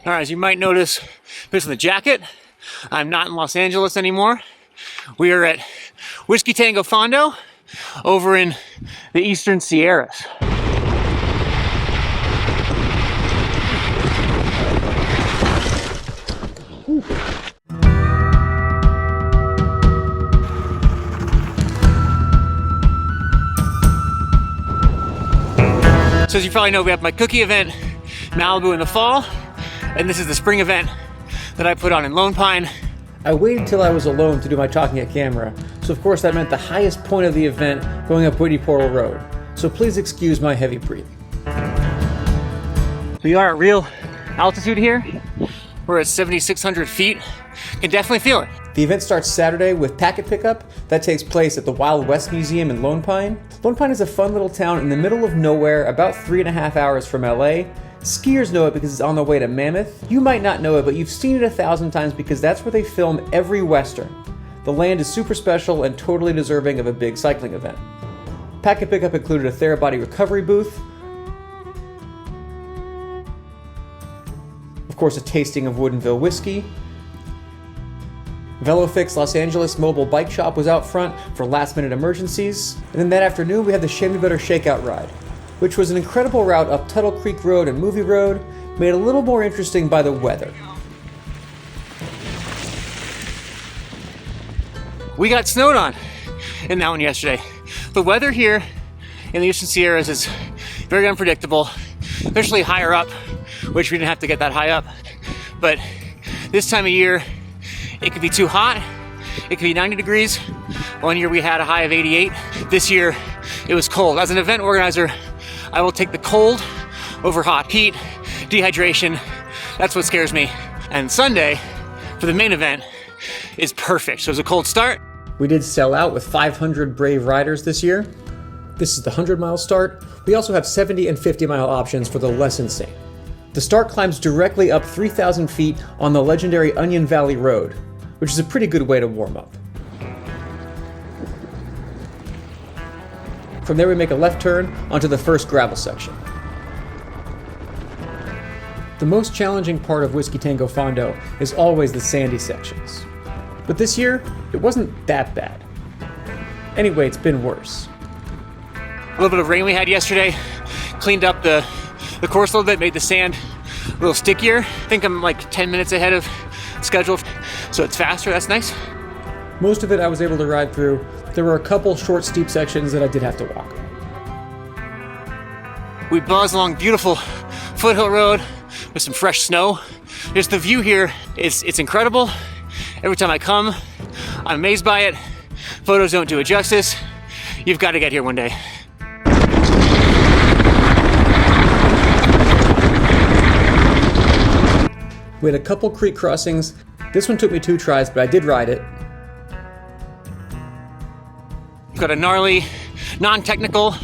All right, as you might notice based on the jacket, I'm not in Los Angeles anymore. We are at Whiskey Tango Fondo over in the Eastern Sierras. So as you probably know, we have my cookie event, Malibu in the fall, and this is the spring event that I put on in Lone Pine. I waited till I was alone to do my talking at camera, so of course that meant the highest point of the event going up Whitney Portal Road. So please excuse my heavy breathing. We are at real altitude here. We're at 7,600 feet. Can definitely feel it. The event starts Saturday with packet pickup. That takes place at the Wild West Museum in Lone Pine. Lone Pine is a fun little town in the middle of nowhere, about 3.5 hours from LA. Skiers know it because it's on the way to Mammoth. You might not know it, but you've seen it 1,000 times because that's where they film every Western. The land is super special and totally deserving of a big cycling event. Packet pickup included a Therabody recovery booth, of course a tasting of Woodinville whiskey. VeloFix Los Angeles mobile bike shop was out front for last minute emergencies. And then that afternoon we had the Shame Me Better shakeout ride, which was an incredible route up Tuttle Creek Road and Movie Road, made a little more interesting by the weather. We got snowed on in that one yesterday. The weather here in the Eastern Sierras is very unpredictable, especially higher up, which we didn't have to get that high up. But this time of year, it could be too hot. It could be 90 degrees. One year we had a high of 88. This year it was cold. As an event organizer, I will take the cold over hot. Heat, dehydration, that's what scares me. And Sunday, for the main event, is perfect. So it was a cold start. We did sell out with 500 brave riders this year. This is the 100-mile start. We also have 70 and 50-mile options for the less insane. The start climbs directly up 3,000 feet on the legendary Onion Valley Road, which is a pretty good way to warm up. From there we make a left turn onto the first gravel section. The most challenging part of Whiskey Tango Fondo is always the sandy sections. But this year, it wasn't that bad. Anyway, it's been worse. A little bit of rain we had yesterday cleaned up the course a little bit, made the sand a little stickier. I think I'm like 10 minutes ahead of schedule, so it's faster, that's nice. Most of it I was able to ride through. There were a couple short, steep sections that I did have to walk. We buzzed along beautiful foothill road with some fresh snow. Just the view here it's incredible. Every time I come, I'm amazed by it. Photos don't do it justice. You've got to get here one day. We had a couple creek crossings. This one took me 2 tries, but I did ride it. We've got a gnarly, non-technical,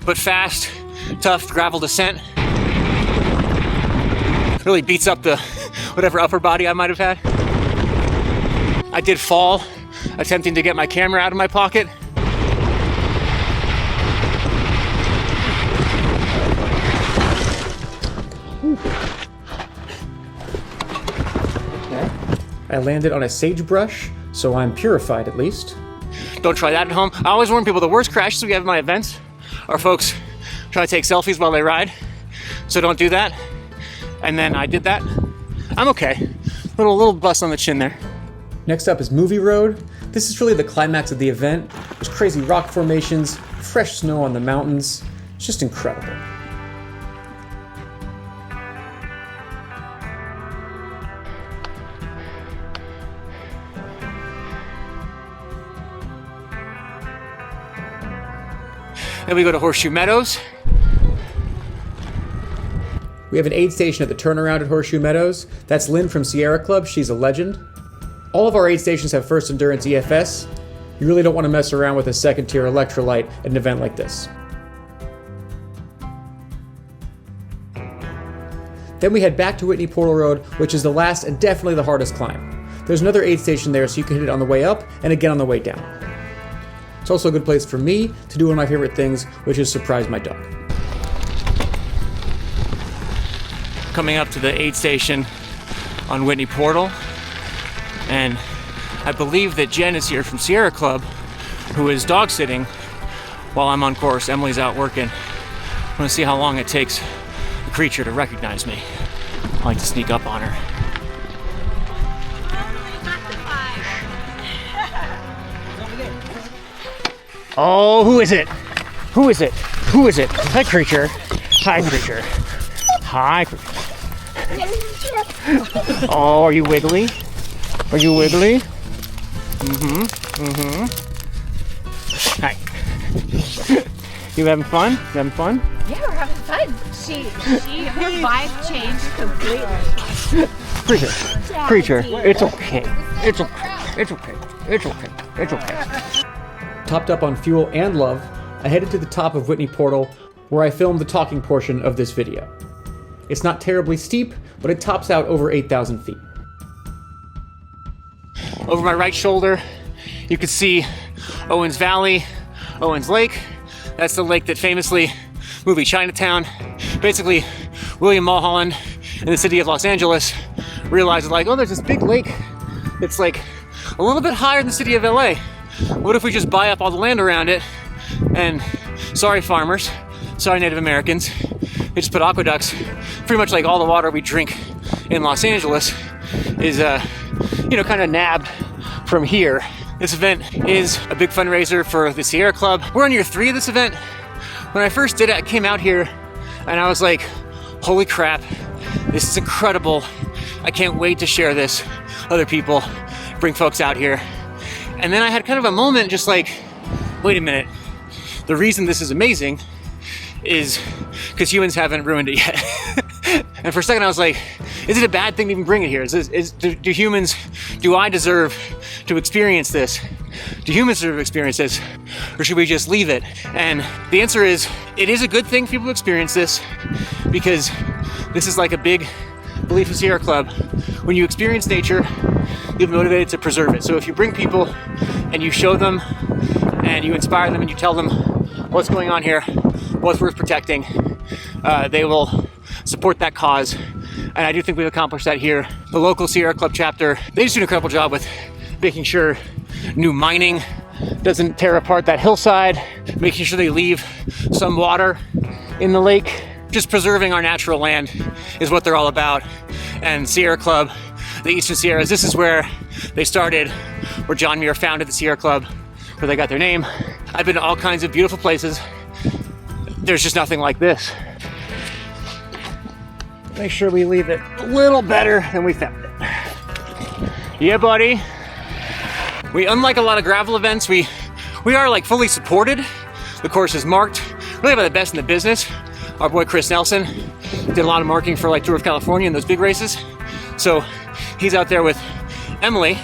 but fast, tough gravel descent. Really beats up the whatever upper body I might have had. I did fall, attempting to get my camera out of my pocket. I landed on a sagebrush, so I'm purified at least. Don't try that at home. I always warn people the worst crashes we have at my events are folks trying to take selfies while they ride. So don't do that. And then I did that. I'm okay. Little bust on the chin there. Next up is Movie Road. This is really the climax of the event. There's crazy rock formations, fresh snow on the mountains. It's just incredible. Then we go to Horseshoe Meadows. We have an aid station at the turnaround at Horseshoe Meadows. That's Lynn from Sierra Club. She's a legend. All of our aid stations have First Endurance EFS. You really don't want to mess around with a second-tier electrolyte at an event like this. Then we head back to Whitney Portal Road, which is the last and definitely the hardest climb. There's another aid station there, so you can hit it on the way up and again on the way down. It's also a good place for me to do one of my favorite things, which is surprise my dog. Coming up to the aid station on Whitney Portal. And I believe that Jen is here from Sierra Club, who is dog sitting while I'm on course. Emily's out working. I want to see how long it takes the creature to recognize me. I like to sneak up on her. Oh, who is it? Who is it? Who is it? Hi, creature. Hi, creature. Hi, creature. Oh, are you wiggly? Are you wiggly? Hi. You having fun? You having fun? Yeah, we're having fun. Her vibe changed completely. Creature, it's okay. It's okay. It's okay. It's okay. It's okay. Topped up on fuel and love, I headed to the top of Whitney Portal, where I filmed the talking portion of this video. It's not terribly steep, but it tops out over 8,000 feet. Over my right shoulder, you can see Owens Valley, Owens Lake. That's the lake that famously movie Chinatown. Basically, William Mulholland in the city of Los Angeles realized, like, oh, there's this big lake that's like a little bit higher than the city of LA. What if we just buy up all the land around it? And sorry farmers, sorry Native Americans, they just put aqueducts. Pretty much like all the water we drink in Los Angeles is, kind of nabbed from here. This event is a big fundraiser for the Sierra Club. We're on year 3 of this event. When I first did it, I came out here and I was like, holy crap, this is incredible. I can't wait to share this with other people, bring folks out here. And then I had kind of a moment just like, wait a minute. The reason this is amazing is because humans haven't ruined it yet. And for a second I was like, is it a bad thing to even bring it here? Do I deserve to experience this? Do humans deserve to experience this? Or should we just leave it? And the answer is, it is a good thing for people to experience this, because this is like a big belief of Sierra Club. When you experience nature, you'll be motivated to preserve it. So if you bring people and you show them and you inspire them and you tell them what's going on here, what's worth protecting, they will support that cause. And I do think we've accomplished that here. The local Sierra Club chapter, they just do an incredible job with making sure new mining doesn't tear apart that hillside, making sure they leave some water in the lake. Just preserving our natural land is what they're all about. And Sierra Club, the Eastern Sierras, this is where they started, where John Muir founded the Sierra Club, where they got their name. I've been to all kinds of beautiful places. There's just nothing like this. Make sure we leave it a little better than we found it. Yeah, buddy. Unlike a lot of gravel events, we are like fully supported. The course is marked really by the best in the business. Our boy Chris Nelson did a lot of marking for like Tour of California and those big races. So he's out there with Emily,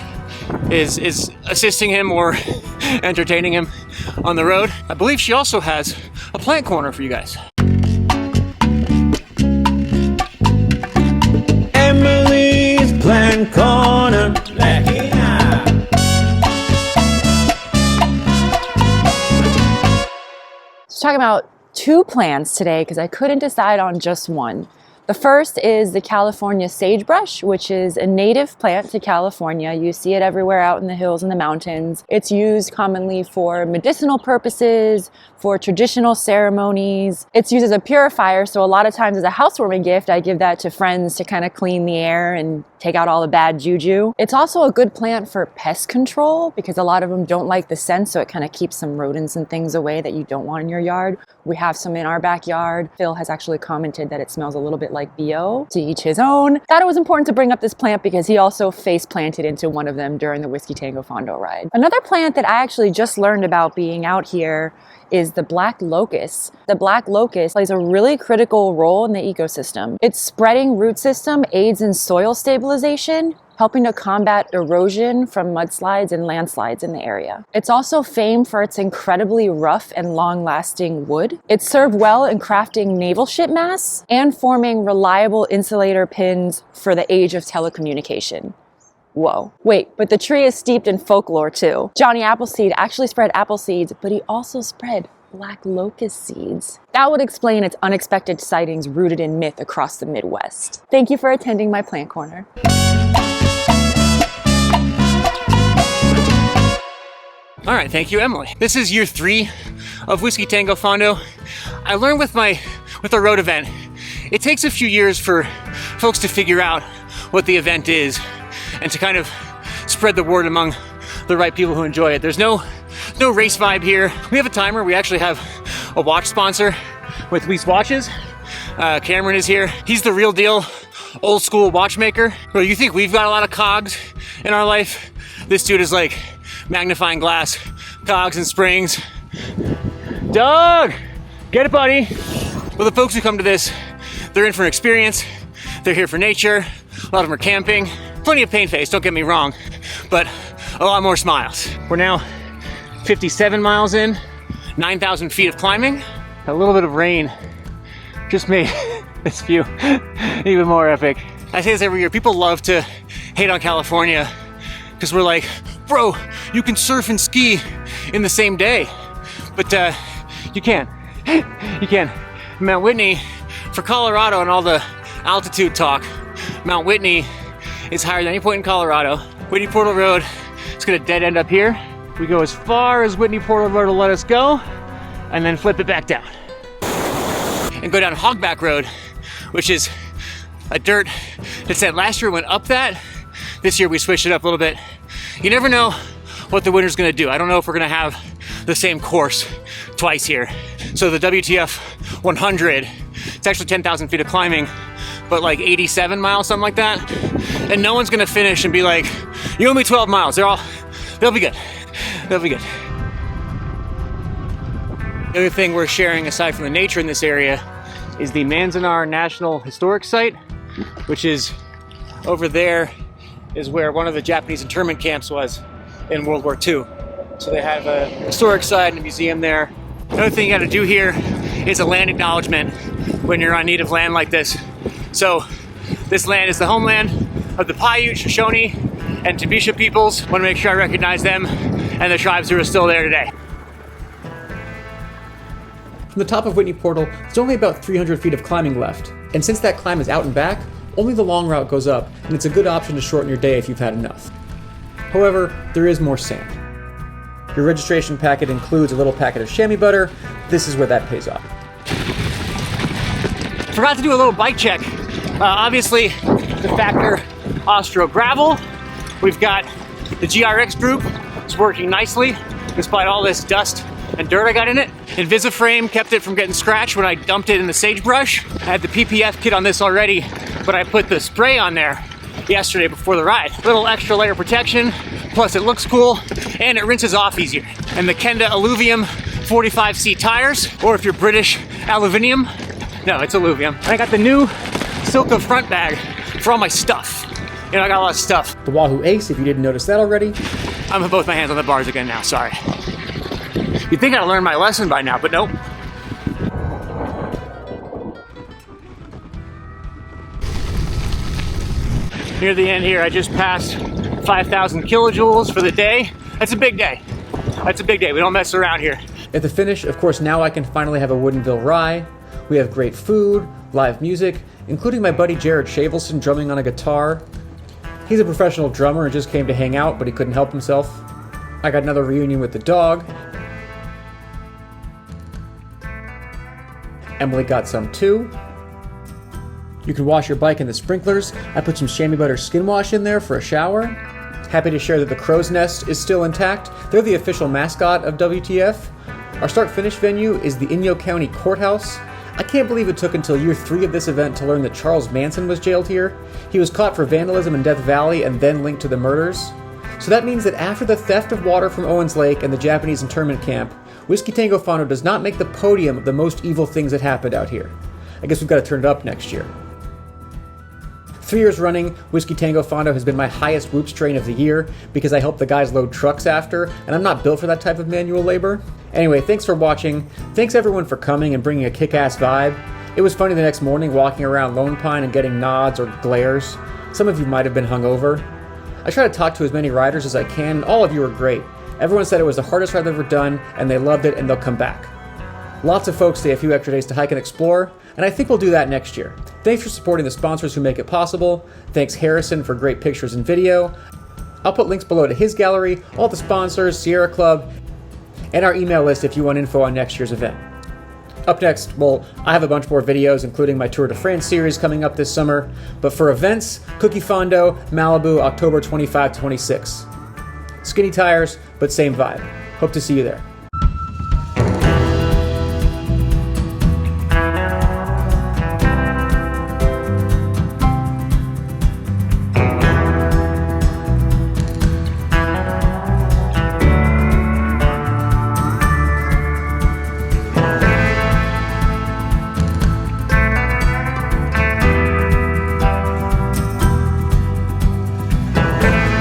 is assisting him or entertaining him on the road. I believe she also has a plant corner for you guys. Emily's Plant Corner. So talking about 2 plants today because I couldn't decide on just one. The first is the California sagebrush, which is a native plant to California. You see it everywhere out in the hills and the mountains. It's used commonly for medicinal purposes, for traditional ceremonies. It's used as a purifier, so a lot of times as a housewarming gift, I give that to friends to kind of clean the air and take out all the bad juju. It's also a good plant for pest control because a lot of them don't like the scent, so it kind of keeps some rodents and things away that you don't want in your yard. We have some in our backyard. Phil has actually commented that it smells a little bit like BO. To each his own. Thought it was important to bring up this plant because he also face planted into one of them during the Whiskey Tango Fondo ride. Another plant that I actually just learned about being out here is the black locust. The black locust plays a really critical role in the ecosystem. Its spreading root system aids in soil stabilization, helping to combat erosion from mudslides and landslides in the area. It's also famed for its incredibly rough and long-lasting wood. It served well in crafting naval ship masts and forming reliable insulator pins for the age of telecommunication. Whoa. Wait, but the tree is steeped in folklore too. Johnny Appleseed actually spread apple seeds, but he also spread black locust seeds. That would explain its unexpected sightings rooted in myth across the Midwest. Thank you for attending my plant corner. All right, thank you, Emily. This is year 3 of Whiskey Tango Fondo. I learned with the road event, it takes a few years for folks to figure out what the event is and to kind of spread the word among the right people who enjoy it. There's no race vibe here. We have a timer. We actually have a watch sponsor with Weiss Watches. Cameron is here. He's the real deal, old school watchmaker. Well, you think we've got a lot of cogs in our life? This dude is like magnifying glass, cogs and springs. Doug, get it, buddy. Well, the folks who come to this, they're in for an experience. They're here for nature. A lot of them are camping. Plenty of pain face, don't get me wrong, but a lot more smiles. We're now 57 miles in, 9,000 feet of climbing. A little bit of rain just made this view even more epic. I say this every year. People love to hate on California because we're like, bro, you can surf and ski in the same day. But you can't. You can't. Mount Whitney, for Colorado and all the altitude talk, Mount Whitney is higher than any point in Colorado. Whitney Portal Road is gonna dead end up here. We go as far as Whitney Portal Road will let us go, and then flip it back down. And go down Hogback Road, which is a dirt that said last year went up that. This year we switched it up a little bit. You never know what the winter's gonna do. I don't know if we're gonna have the same course twice here. So the WTF 100, it's actually 10,000 feet of climbing, but like 87 miles, something like that. And no one's gonna finish and be like, you owe me 12 miles. They'll be good. They'll be good. The other thing we're sharing aside from the nature in this area is the Manzanar National Historic Site, which is over there is where one of the Japanese internment camps was in World War II. So they have a historic site and a museum there. Another thing you gotta do here is a land acknowledgement when you're on native land like this. So this land is the homeland of the Paiute, Shoshone, and Tabisha peoples. Want to make sure I recognize them and the tribes who are still there today. From the top of Whitney Portal, there's only about 300 feet of climbing left. And since that climb is out and back, only the long route goes up, and it's a good option to shorten your day if you've had enough. However, there is more sand. Your registration packet includes a little packet of chamois butter. This is where that pays off. Forgot to do a little bike check. Obviously, the Factor Austro Gravel. We've got the GRX group. It's working nicely, despite all this dust and dirt I got in it. Invisiframe kept it from getting scratched when I dumped it in the sagebrush. I had the PPF kit on this already, but I put the spray on there yesterday before the ride. Little extra layer protection, plus it looks cool, and it rinses off easier. And the Kenda Alluvium 45C tires, or if you're British, aluminium. No, it's alluvium. And I got the new Silka front bag for all my stuff. You know, I got a lot of stuff. The Wahoo Ace, if you didn't notice that already. I'm with both my hands on the bars again now, sorry. You'd think I'd learned my lesson by now, but nope. Near the end here, I just passed 5,000 kilojoules for the day. That's a big day. That's a big day. We don't mess around here. At the finish, of course, now I can finally have a Woodinville rye. We have great food, live music, including my buddy Jared Shavelson drumming on a guitar. He's a professional drummer and just came to hang out, but he couldn't help himself. I got another reunion with the dog. Emily got some too. You can wash your bike in the sprinklers. I put some chamois butter skin wash in there for a shower. Happy to share that the crow's nest is still intact. They're the official mascot of WTF. Our start-finish venue is the Inyo County Courthouse. I can't believe it took until year 3 of this event to learn that Charles Manson was jailed here. He was caught for vandalism in Death Valley and then linked to the murders. So that means that after the theft of water from Owens Lake and the Japanese internment camp, Whiskey Tango Fondo does not make the podium of the most evil things that happened out here. I guess we've got to turn it up next year. 3 years running, Whiskey Tango Fondo has been my highest whoops train of the year because I help the guys load trucks after, and I'm not built for that type of manual labor. Anyway, thanks for watching. Thanks everyone for coming and bringing a kick-ass vibe. It was funny the next morning walking around Lone Pine and getting nods or glares. Some of you might have been hungover. I try to talk to as many riders as I can. All of you are great. Everyone said it was the hardest ride they've ever done, and they loved it, and they'll come back. Lots of folks stay a few extra days to hike and explore, and I think we'll do that next year. Thanks for supporting the sponsors who make it possible. Thanks Harrison for great pictures and video. I'll put links below to his gallery, all the sponsors, Sierra Club, and our email list if you want info on next year's event. Up next, well, I have a bunch more videos, including my Tour de France series coming up this summer. But for events, Cookie Fondo, Malibu, October 25 to 26. Skinny tires, but same vibe. Hope to see you there.